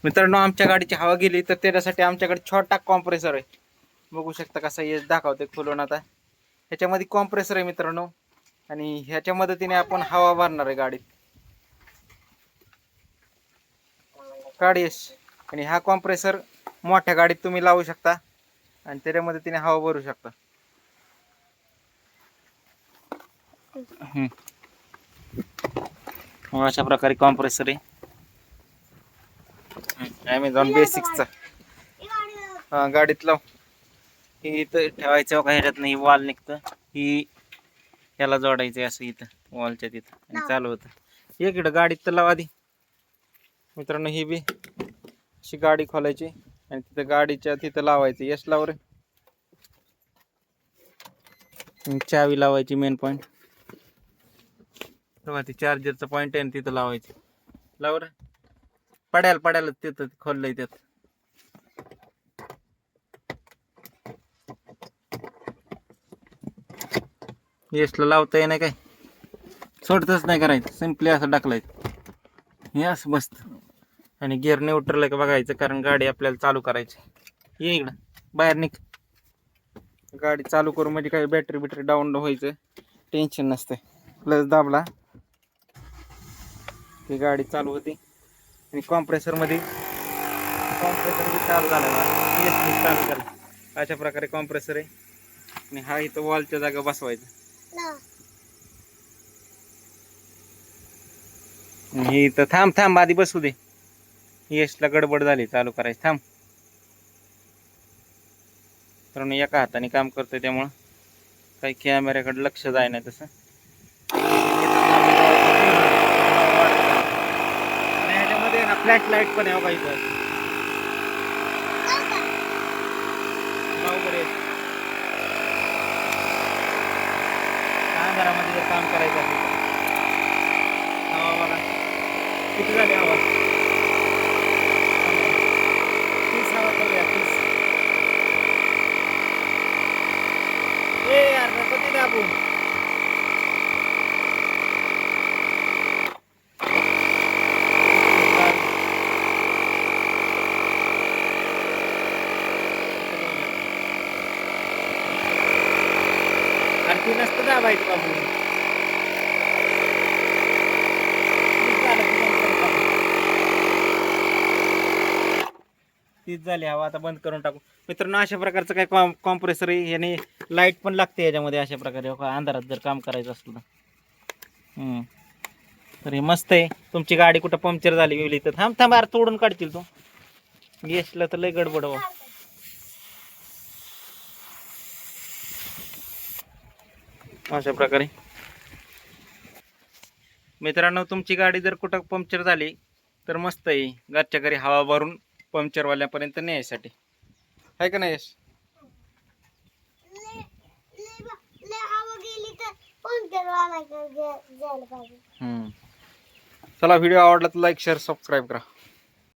मित्रांनो आमच्या गाडीची हवा गेली तर त्याच्यासाठी आमच्याकडे छोटा कॉम्प्रेसर आहे. बघू शकता कसा यश दाखवते खोलून. आता ह्याच्यामध्ये कॉम्प्रेसर आहे मित्रांनो आणि ह्याच्या मदतीने आपण हवा भरणार आहे गाडीत. यश आणि हा कॉम्प्रेसर मोठ्या गाडीत तुम्ही लावू शकता आणि त्याच्या मदतीने हवा भरू शकता. अशा प्रकारे कॉम्प्रेसर आहे ॲमेझॉन बेसिक्सचा. हा गाडीत लाव. ही इथं ठेवायचं का ह्याच्यात नाही वॉल निघतं. ही ह्याला जोडायचं असं इथं वॉलच्या तिथं आणि चालू होतं. इकडं गाडीत तर लावा आधी मित्रांनो. ही बी अशी गाडी खोलायची आणि तिथं गाडीच्या तिथं लावायचं. यश लाव रे. चावी लावायची मेन पॉईंट. तेव्हा ती चार्जरचा पॉईंट आहे तिथं लावायची. लाव रे. पड्याला तिथं खोललंय त्यात. यशला लावता येणार काय सोडतच नाही करायचं. सिम्पली असं टाकलायचं हे असं बसत आणि गिअर न्यूट्रल आहे का बघायचं कारण गाडी आपल्याला चालू करायची. ये इकडं बाहेर निघ. गाडी चालू करू म्हणजे काही बॅटरी डाऊन व्हायचं टेन्शन नसते. प्लस दाबला की गाडी चालू होती आणि कॉम्प्रेसर मध्ये चालू झाला. चालू झालं. अशा प्रकारे कॉम्प्रेसर आहे आणि हा इथं वॉलच्या जागा बसवायचा. हे तर थांब आधी बसू दे. यशला गडबड झाली चालू करायची. थांब. तर मी एका हाताने काम करतोय त्यामुळं काही कॅमेऱ्याकडे लक्ष जाय नाही तसं. ह्याच्यामध्ये ना फ्लॅश लाईट पण आहे पाहिजे. घरामध्ये जर काम करायचं असेल बघा किती झाली आवाज. 30 हवा करूया 30. यार कधी दाबू. आणखी नसतं दाबायचं बाबू. तीच झाली हवा. आता बंद करून टाकू मित्रांनो. अशा प्रकारचं काय कॉम्प्रेसर आहे. याने लाईट पण लागते याच्यामध्ये अशा प्रकारे. अंधारात जर काम करायचं असलं तर हे मस्त आहे. तुमची गाडी कुठं पंक्चर झाली गेली तर थांब यार तोडून काढतील तू. गेसला तर लय गडबड हो. अशा प्रकारे मित्रांनो तुमची गाडी जर कुठं पंक्चर झाली तर मस्त आहे. घरच्या घरी हवा भरून पंक्चरवाल्यापर्यंत न्यायसाठी आहे का नाही यश. चला व्हिडिओ आवडला तर लाईक शेअर सबस्क्राईब करा.